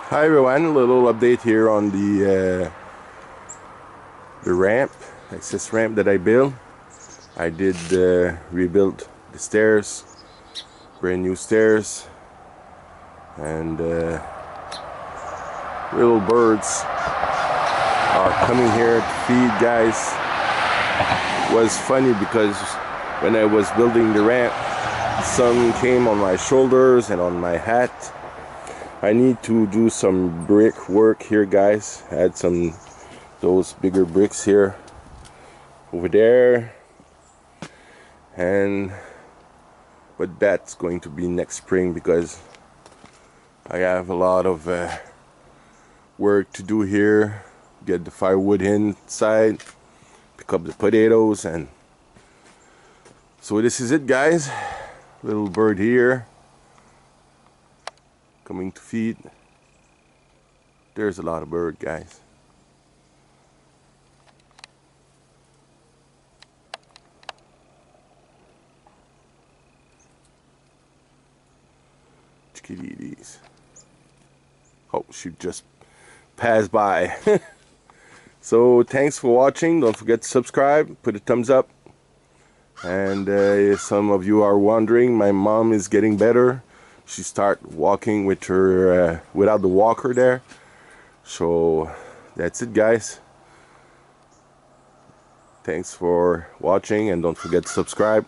Hi everyone, a little update here on the ramp, access ramp that I built. I did rebuild the stairs, brand new stairs, and little birds are coming here to feed, guys. It was funny because when I was building the ramp, the sun came on my shoulders and on my hat. I need to do some brick work here, guys. Add some those bigger bricks here, over there, but that's going to be next spring because I have a lot of work to do here. Get the firewood inside, pick up the potatoes, and so this is it, guys. Little bird here coming to feed. There's a lot of bird, guys. Chickadies. Oh, she just passed by. So thanks for watching. Don't forget to subscribe, put a thumbs up, and if some of you are wondering, my mom is getting better. She start walking with her without the walker there. So that's it, guys. Thanks for watching, and don't forget to subscribe.